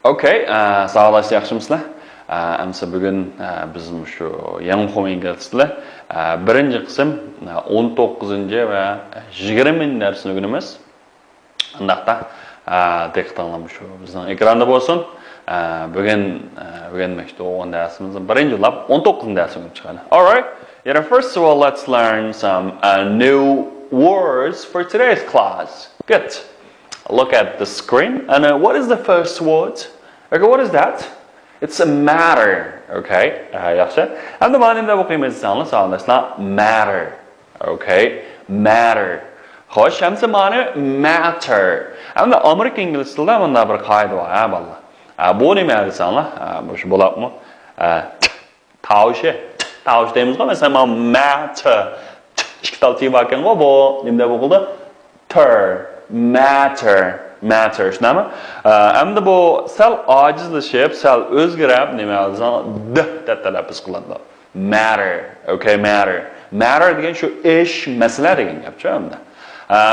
Okay, sağolasiz, yaxshimisizlar? Amsa bugun bizim şu yىڭى ingliz tili birinchi qism 19 va 20 darsni o'qiymiz. Undaqda diqqatinglar shu bizning ekranda bo'lsin. Bugun maktab o'qigan darsimizning birinchi lab 19 darsini o'qib chiqadi. All right. Yeah, first of all, let's learn some new words for today's class. Good. Look at the screen. And what is the first word? Okay, what is that? It's a matter. Okay, yaxshi. Endi mana endi o'qiymiz sağollasizlar. Matter. Okay, matter. Xo'sh, hamsa ma'ni matter. Endi Amerika ingliz tilida bunda bir qoida bor, ha bolalar. Bu nima desanlar? Bu shu bo'ladimi? Tovush deymizmi? Masalan, matter. Ikki tal t bor ekan-ku, bu nima bo'ldi? Matter, shunami? Endi bu sal ojizlashib, sal o'zgarib, nima desan, deb talaffuz qiladi. Matter, okay, matter. Matter degan shu ish, masala degan gapchi endi.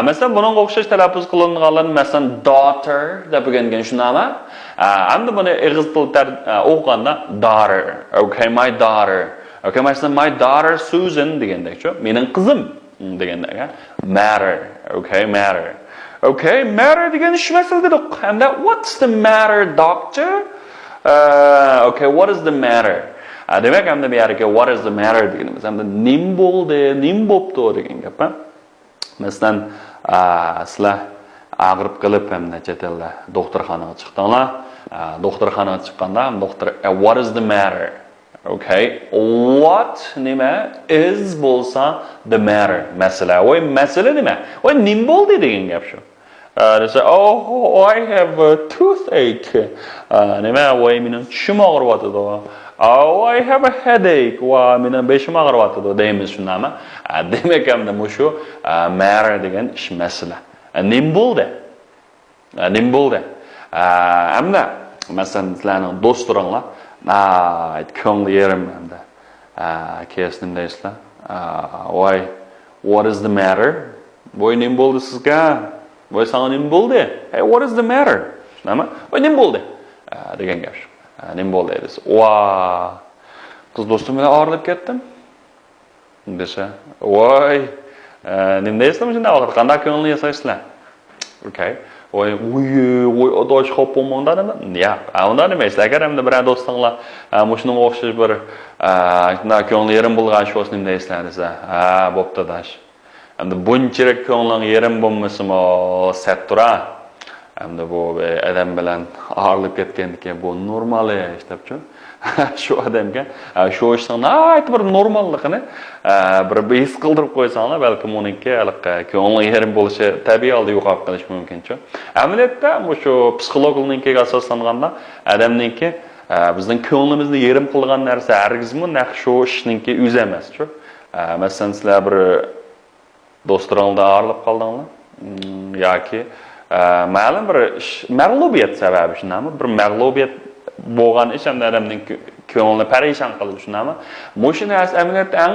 Masalan, buning o'xshash talaffuz qilinganlar, masalan, daughter deb o'rgangan shunami? Endi buni ingliz tilida o'qiganda daughter, okay, my daughter. Okay, masalan, my daughter Susan degandek-chi, mening qizim degandek, matter, okay, matter. Okay, matter degan ish masala dedik. Hamda what's the matter, doctor? Okay, what is the matter? Demak, hamda bu yerga what is the matter deganimiz hamda nim bo'ldi, nim bo'pti degan gap. Masalan, sizlar og'rib qilib hamda chet elda doktorxonaga chiqdinglar. Doktorxonaga chiqqanda doktor what is the matter? Okay, what nima is bo'lsa the matter masala. Voy masala nima? Voy nim bo'ldi degan gap shu. They say, oh, I have a toothache. Nima voy mening tishim og'riyotdi. Oh, I have a headache. Va mening beshim og'riyotdi deymiz shundami? Demak hamda shu matter degan ish masala. Nim bo'ldi. Nim bo'ldi. Hamda masalan sizlarning do'stlaringlar ko'ngli yerim hamda kesin deysizlar. Voy, what is the matter? Voy nim bo'ldi sizga? Voy sana nim bo'ldi? Hey, what is the matter? Shunami? Voy nim bo'ldi? Degan gap shu. Nim bo'ldi desa. Va qiz do'stim bilan og'irlab ketdim. Desa, voy, nim deysizmi shunda vaqt qanday ko'ngli yasaysizlar? Okay. Voy, odosh xo'p bo'lmanda nima? Ya, unda nima deysiz? Agar hamda bir do'stinglar shunga o'xshash bir ko'ngli yerim bo'lgan shu nim deysizlar desa, bo'pti dash. Endi bunchalik ko'ngling yerim bo'lmasimi, sattura. Endi bu odam bilan og'irlab ketgandan bu normal ishtabchi. Shu odamga shu ishning aytib bir normalligini bir his qildirib qo'ysanglar, balki uningki ko'ngli yerim bo'lishi tabiiy holda yo'qolib qolishi mumkin-chi. Amaliyotda shu psixologlarninkiga asoslanganda odamninki bizning ko'nglimizni yerim qilgan narsa hargizmi naq shu ishninki o'zi emas-chi. Masalan, sizlar bir do'stlaringizdan og'irlab qoldinglar yoki ma'lum bir mag'lubiyat sababi shunami? Bir mag'lubiyat bo'lgan ish hamda odamning ko'nglini parishon qilib shunami? Shu narsa amaliyotda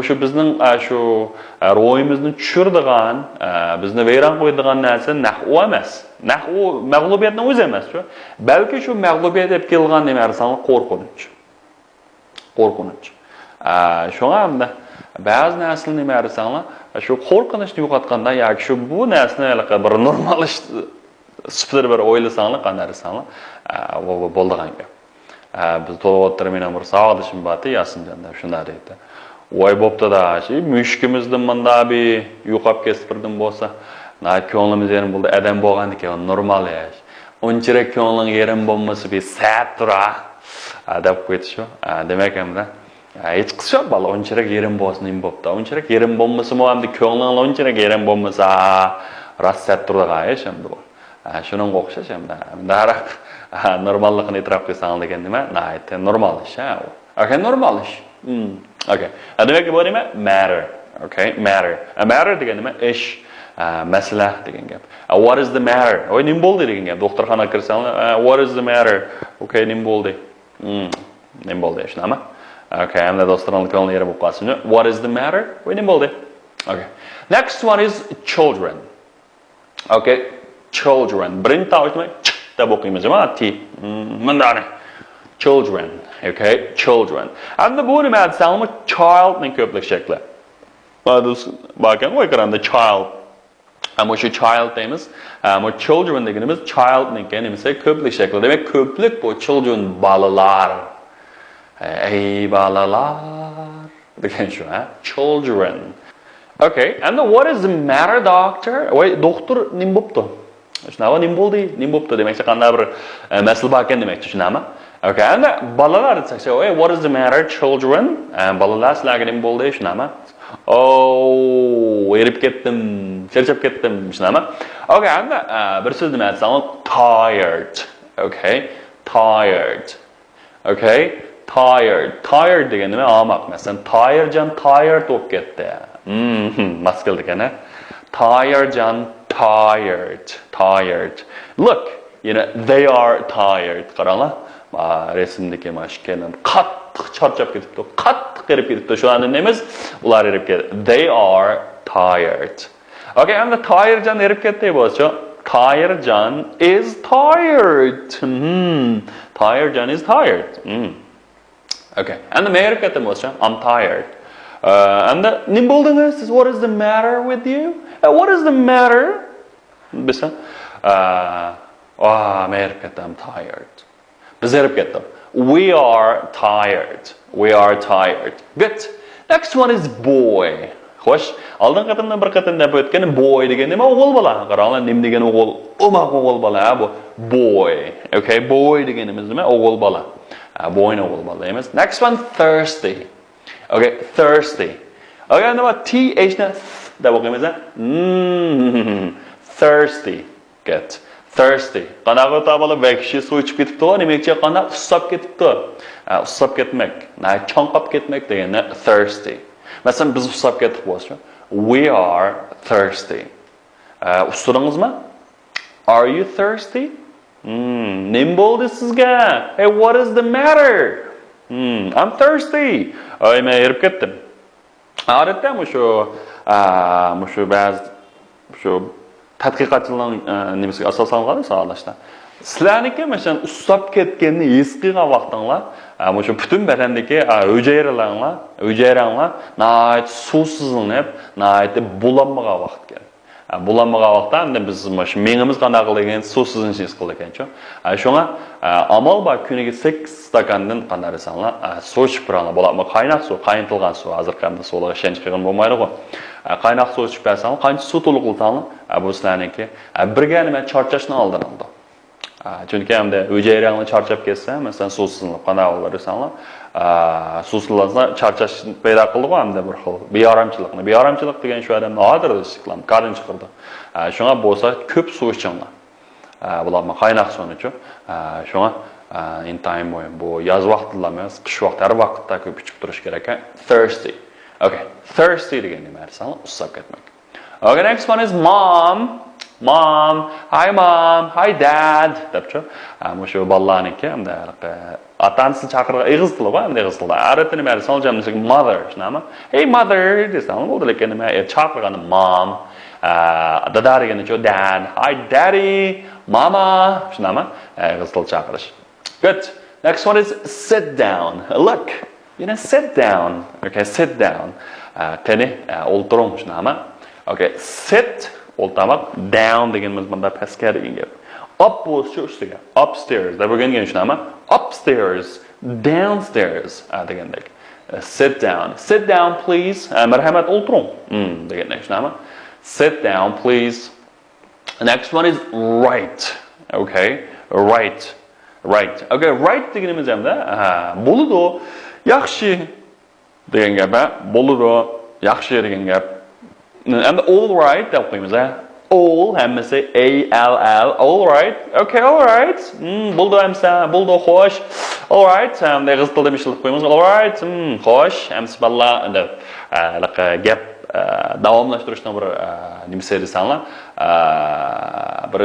shu bizning shu ro'yimizni tushiradigan, bizni vayron qo'yadigan narsa nahv emas. Nahv mag'lubiyatning o'zi emas-ku. Balki shu mag'lubiyat deb kelgan nima narsa qo'rqinch. Qo'rqinch. Shunga hamda ba'zi narsalar nima narsalar shu qo'rqinchni yo'qotganda yoki shu bu narsani bir normal ish sifatida bir o'ylasanglar, qanday desanglar, bo'ldigan gap. Biz to'g'ri men bir sog'dishim bor-da, Yasinjanda shunday deydi. Voy bo'pti-da, mushkimizdan menda bir yo'qolib ketibirdim bo'lsa, ko'nglimiz yerim bo'ldi, odam bo'lgan ekan, normal yash. Unchalik ko'ngling yerim bo'lmasa bir satura deb qo'ydi shu. Demak hamda hech qisqa bola unchalik yerim bo'lsa nim bo'pti. Unchalik yerim bo'lmasa-mu hamda ko'ngling unchalik yerim bo'lmasa rassat turadigan ish hamda bu. Shuning o'xshash hamda daraq normalligini e'tirof qilsang degan nima? Aytdi, normal ish. Okay, normal ish. Okay. Demak bu nima? Matter. Okay, matter. Matter degan nima? Ish, masala degan gap. What is the matter? Voy nim bo'ldi degan gap. Doktorxonaga kirsanglar, what is the matter? Okay, nim bo'ldi. Nim bo'ldi shunami? Okay, hamda do'stlarimning ko'ngli yeri bo'lib qolsin. What is the matter? Voy nim bo'ldi. Okay. Next one is children. Okay, children. Birinchi tovush nima? deb o'qiymiz ama t. Mundani. Children, okay? Children. Endi bu nima desanmi childning ko'plik shakli. Bakın o ekranda child. Ama şu child deyimiz, ama children deganimiz childning nemisi ko'plik shakli. Demek ko'plik bu children balalar. Ey balalar degan shu, ha? Children. Okay, and what is the matter, doctor? Voy, doktor nim bo'pti? Shunaqa nim bo'ldi? Nim bo'pti demakchi qanday bir masala bor ekan demakchi, shunaqami? Okay, and balalar desak, what is the matter, children? Balalar sizlarga nim bo'ldi, shunaqami? Oh, erib ketdim, charchab ketdim, shunaqami? Okay, and bir so'z nima desam, tired. Okay, tired. Okay, tired. Tired degan nima? Amaq. Masalan, tired bo'lib ketdi. Masculine again, eh? Tired, John, tired. Look, they are tired. Qaranglar. Resimdagi mashkelan qattiq charchab ketibdi. Qattiq erib ketibdi. Shu anda nemiz? Ular erib ketdi. They are tired. Okay, and the tired John erib ketdi bo'lsa, tired John is tired. Tired John is tired. Okay, and the erib ketdi bo'lsa, I'm tired. And Nimboldingus, what is the matter with you? What is the matter? Bisa? I'm tired. We are tired. We are tired. Good. Next one is boy. Xo'sh, oldin qatimdan bir qatim deb o'tgan boy degan nima? O'g'il bola. Qaranglar, nim degan o'g'il, umaq o'g'il bola bu boy. Okay, boy deganimiz nima? O'g'il bola. Boyni o'g'il bola deymiz. Next one, thirsty. Okay, thirsty. Okay, now th na deb o'qiymiz. Thirsty. Good. Thirsty. Qanaqa tabala bekshi suv ichib ketibdi, nimaga qanday ussab ketibdi? Ussab ketmak, chonqab ketmak degani thirsty. Masalan, biz ussab ketib bo'lsa, we are thirsty. Ussuringizmi? Are you thirsty? Nim bo'ldi sizga? Hey, what is the matter? I'm thirsty. Ay, men erib ketdim. Odatda shu ba'zi shu tadqiqotchilarning nimasiga asosan savolashda. Sizlarniki masalan ussab ketganini his qilgan vaqtinglar, shu butun badandagi hujayranglar nayt suvsizlanib, nayt bulanmagan vaqt keldi. Bulanmagan vaqtda endi biz shu mengimiz qanday qilgan suvsizlanishni his qildik ekan-ku. Shunga amal bor kuniga 8 stakandan qanday desanlar, suv ichib turanglar. Bo'ladi, qaynoq suv, qaynatilgan suv, hozir qanday suvga ishonch qilgan bo'lmaydi-ku. Qaynoq suv ichib bersanglar, qancha suv to'liq qilsanglar, bu sizlarniki birga nima charchashni oldin oldi. Chunki hamda hujayranglar charchab ketsa, masalan, suvsizlanib qanday bo'lar desanglar, suvsizlansa charchash paydo qildi-ku hamda bir xil beyoramchilikni. Beyoramchilik degan shu odamni hozir siqlam, qarin chiqirdi. Shunga bo'lsa ko'p suv ichinglar. Bularni qaynoq suvni-ku. Shunga intayin bo'yin bu yoz vaqtida emas, qish vaqti har vaqtda ko'p ichib turish kerak ekan. Thirsty. Okay, thirsty degan nima desanglar, ussab ketmak. Okay, next one is mom. Mom, hi dad. Debchi. Shu bolalarniki hamda atanisi chaqirgan ig'iz tili bor, hamda ig'iz tili. Arab tilini ma'lum so'ljamizga mother, shunami? Hey mother desam, bo'ldi lekin nima chaqirgani mom. Dada degani dad. Hi daddy, mama, shunami? Ig'iz tili chaqirish. Good. Next one is sit down. Look. Sit down. Okay, sit down. Qani o'ltiring, shunami? Okay, sit o'ltamak, down deganimiz bunda pastga degan gap. Up bo'lsa ustiga, upstairs deb o'rgangan shunami? Upstairs, downstairs degandek. Sit down. Sit down please. Marhamat o'ltiring. Degandek shunami? Sit down please. Next one is right. Okay, right. Right. Okay, right deganimiz hamda bo'ladi, yaxshi degan gap, bo'ladi, yaxshi degan gap. And all right, deb qo'yamiz. All, hammasi A-L-L, all right. Okay, all right. Bo'ldi hamsa, bo'ldi xo'sh. All right. Deg'iz tilda mishilib qo'yamiz. All right. Xo'sh. Hamsa balla endi gap davomlashtirishdan bir nimasi desanlar, bir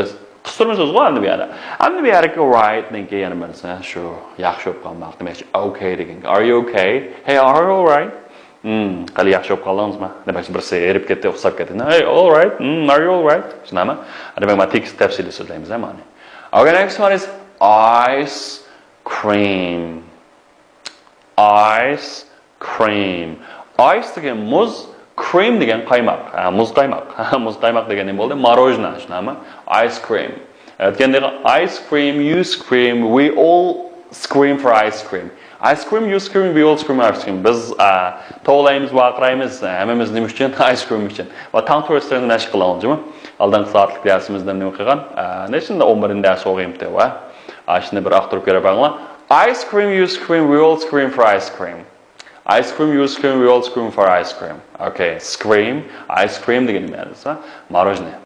qistirmiz o'zg'a endi bu yerda. Endi bu yerga all right degan yana bo'lsa, shu yaxshi bo'lib qolmoq demakchi. Okay degan. Are you okay? Hey, are you all right? Qali yaxshi bo'lib qoldingizmi? Demak, birisi erib ketdi, uxsab ketdi. Hey, all right. Are you all right? Shunami? Demak, tekst tafsili so'zlaymiz, mana. Okay, next one is ice cream. Ice cream. Ice degan muz, cream degan qaymoq. Muz qaymoq. Muz qaymoq degan nima bo'ldi? Morojna, shunami? Ice cream. Aytgandek, ice cream, you scream, we all scream for ice cream. Ice cream, you scream, we all scream for ice cream. Biz to'g'laymiz, vaqiraymiz, hammamiz nima uchun? Ice cream uchun. Va tong to'g'risini mashq qilamizmi? Aldangi soatlik darsimizda nima qilgan? Nechunda 11 dars o'qiyapti va shuni bir aqtirib ko'ra banglar. Ice cream, you scream, we all scream for ice cream. Ice cream, you scream, we all scream for ice cream. Okay, scream, ice cream degan nima? Morojna.